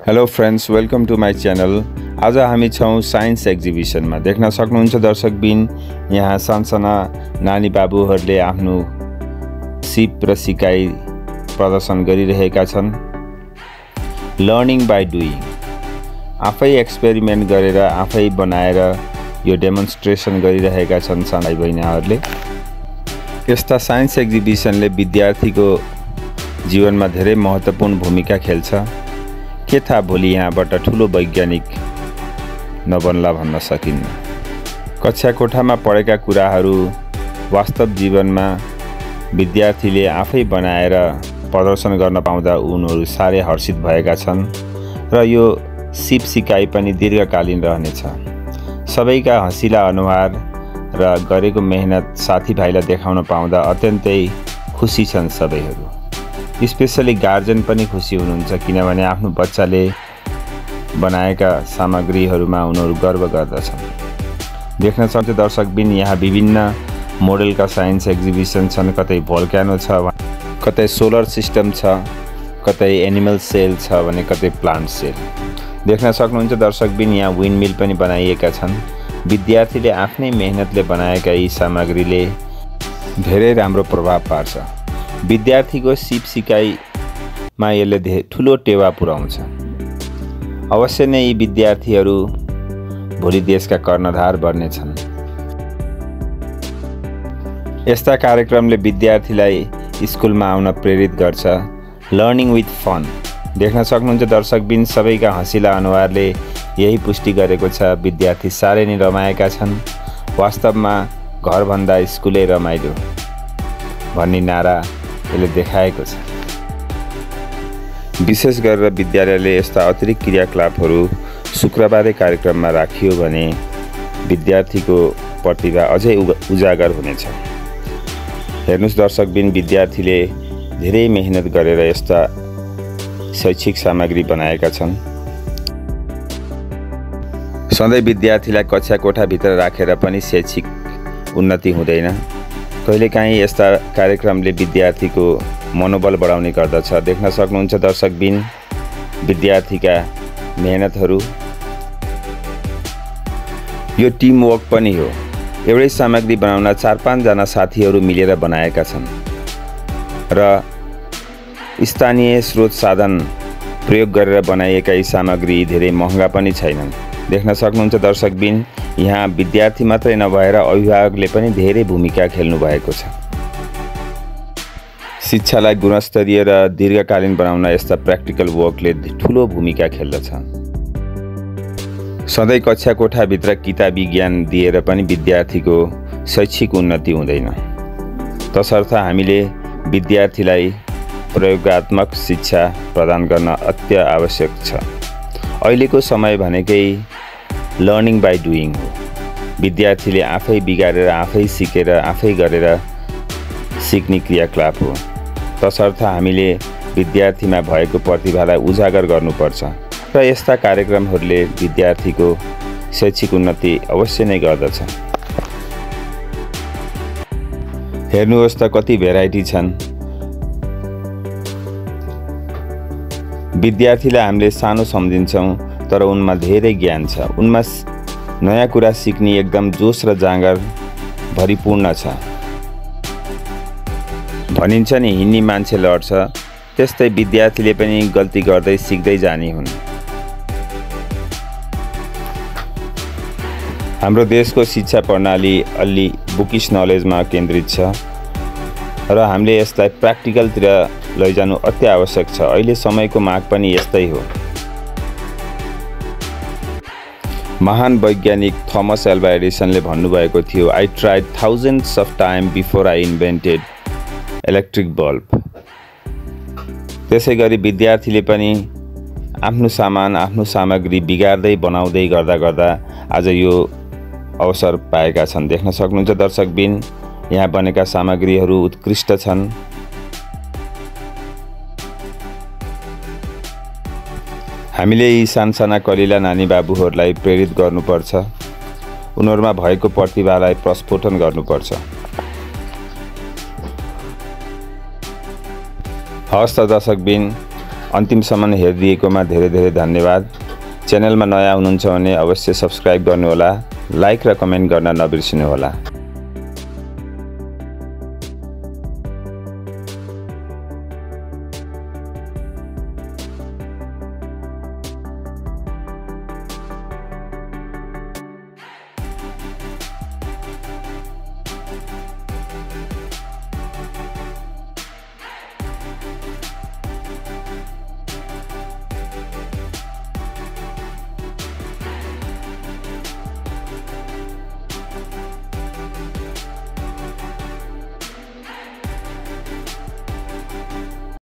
Hello friends, welcome to my channel. आज हामी छौँ साइन्स एक्जिबिसनमा। देख्न सक्नुहुन्छ दर्शकबिन, यहाँ सानसाना नानी बाबुहरूले आफ्नो सिप र सिकाइ प्रदर्शन गरिरहेका छन्। लर्निङ बाई डुइङ, आफै एक्सपेरिमेन्ट गरेर आफै बनाएर यो डेमोन्स्ट्रेसन गरिरहेका छन् साना बहिनीहरूले। यस्ता साइन्स एक्जिबिसनले विद्यार्थीको जीवनमा धेरै महत्त्वपूर्ण भूमिका खेल्छ। के थाहा भोलि यहाँबाट ठुलो वैज्ञानिक नबन्ला भन्न सकिन्न। कक्षा कोठामा पढेका कुराहरू वास्तव जीवनमा विद्यार्थीले आफै बनाएर प्रदर्शन गर्न पाउँदा उनीहरू साह्रै हर्षित भएका छन् र यो सिप सिकाइ पनि दीर्घकालीन रहनेछ। सबैका हँसिला अनुहार र गरेको मेहनत साथीभाइलाई देखाउन पाउँदा अत्यन्तै खुसी छन् सबैहरू। स्पेसली गार्जियन पनि खुसी हुनुहुन्छ, किनभने आफ्नो बच्चाले बनाएका सामग्रीहरूमा उनीहरू गर्व गर्दछन्। देख्न सक्छ दर्शकबिन, यहाँ विभिन्न मोडलका साइन्स एक्जिबिसन छन्। कतै भोल्क्यानो छ, कतै सोलर सिस्टम छ, कतै एनिमल सेल छ भने कतै प्लान्ट सेल। देख्न सक्नुहुन्छ दर्शकबिन, यहाँ विन्डमिल पनि बनाइएका छन्। विद्यार्थीले आफ्नै मेहनतले बनाएका यी सामग्रीले धेरै राम्रो प्रभाव पार्छ। विद्यार्थीको सिप सिकाइमा यसले ठुलो टेवा पुर्याउँछ। अवश्य नै यी विद्यार्थीहरू भोलि देशका कर्णधार बन्नेछन्। यस्ता कार्यक्रमले विद्यार्थीलाई स्कुलमा आउन प्रेरित गर्छ। लर्निङ विथ फन, देख्न सक्नुहुन्छ दर्शकबिन, सबैका हँसिला अनुहारले यही पुष्टि गरेको छ। विद्यार्थी साह्रै नै रमाएका छन्। वास्तवमा घरभन्दा स्कुलै रमाइलो भन्ने नारा यसले देखाएको छ। विशेष गरेर विद्यालयले यस्ता अतिरिक्त क्रियाकलापहरू शुक्रबारे कार्यक्रममा राखियो भने विद्यार्थीको प्रतिभा अझै उजागर हुनेछ। हेर्नुहोस् दर्शकबिन, विद्यार्थीले धेरै मेहनत गरेर यस्ता शैक्षिक सामग्री बनाएका छन्। सधैँ विद्यार्थीलाई कक्षा कोठाभित्र राखेर पनि शैक्षिक उन्नति हुँदैन। कहिलेकाहीँ यस्ता कार्यक्रमले विद्यार्थीको मनोबल बढाउने गर्दछ। देख्न सक्नुहुन्छ दर्शकबिन, विद्यार्थीका मेहनतहरू। यो टिमवर्क पनि हो। एउटै सामग्री बनाउन 4-5 जना साथीहरू मिलेर बनाएका छन् र स्थानीय स्रोत साधन प्रयोग गरेर बनाइएका यी सामग्री धेरै महँगा पनि छैनन्। देख्न सक्नुहुन्छ दर्शकबिन, यहाँ विद्यार्थी मात्रै नभएर अभिभावकले पनि धेरै भूमिका खेल्नु भएको छ। शिक्षालाई गुणस्तरीय र दीर्घकालीन बनाउन यस्ता प्र्याक्टिकल वर्कले ठुलो भूमिका खेल्दछ। सधैँ कक्षा कोठाभित्र किताबी ज्ञान दिएर पनि विद्यार्थीको शैक्षिक उन्नति हुँदैन। तसर्थ हामीले विद्यार्थीलाई प्रयोगात्मक शिक्षा प्रदान गर्न अत्य आवश्यक छ। अहिलेको समय भनेकै लर्निङ बाई डुइङ हो। विद्यार्थीले आफै बिगारेर, आफै सिकेर, आफै गरेर सिक्ने क्रियाकलाप हो। तसर्थ हामीले विद्यार्थीमा भएको प्रतिभालाई उजागर गर्नुपर्छ र यस्ता कार्यक्रमहरूले विद्यार्थीको शैक्षिक उन्नति अवश्य नै गर्दछ। हेर्नुहोस् त कति भेराइटी छन्। विद्यार्थीलाई हामीले सानो सम्झिन्छौँ, तर उनमा धेरै ज्ञान छ। उनमा नयाँ कुरा सिक्ने एकदम जोस र जाँगर भरिपूर्ण छ। भनिन्छ नि, हिँड्ने मान्छे लड्छ, त्यस्तै विद्यार्थीले पनि गल्ती गर्दै सिक्दै जाने हुन्। हाम्रो देशको शिक्षा प्रणाली अलि बुकिस नलेजमा केन्द्रित छ र हामीले यसलाई प्र्याक्टिकलतिर लैजानु अति आवश्यक छ। अहिले समयको माग पनि यस्तै हो। महान वैज्ञानिक थोमस एल्वा एडिसनले भन्नुभएको थियो, I tried thousands of time before I invented electric bulb. त्यसै गरी विद्यार्थीले पनि आफ्नो सामग्री बिगार्दै बनाउँदै गर्दा गर्दा आज यो अवसर पाएका छन्। देख्न सक्नुहुन्छ दर्शकबिन, यहाँ बनेका सामग्रीहरू उत्कृष्ट छन्। हामीले यी सानसाना कलिला नानी बाबुहरूलाई प्रेरित गर्नुपर्छ। उनीहरूमा भएको प्रतिभालाई प्रस्फोटन गर्नुपर्छ। हवस् त दर्शकबिन, अन्तिमसम्म हेरिदिएकोमा धेरै धेरै धन्यवाद। च्यानलमा नयाँ हुनुहुन्छ भने अवश्य सब्स्क्राइब गर्नुहोला, लाइक र कमेन्ट गर्न नबिर्सिनुहोला।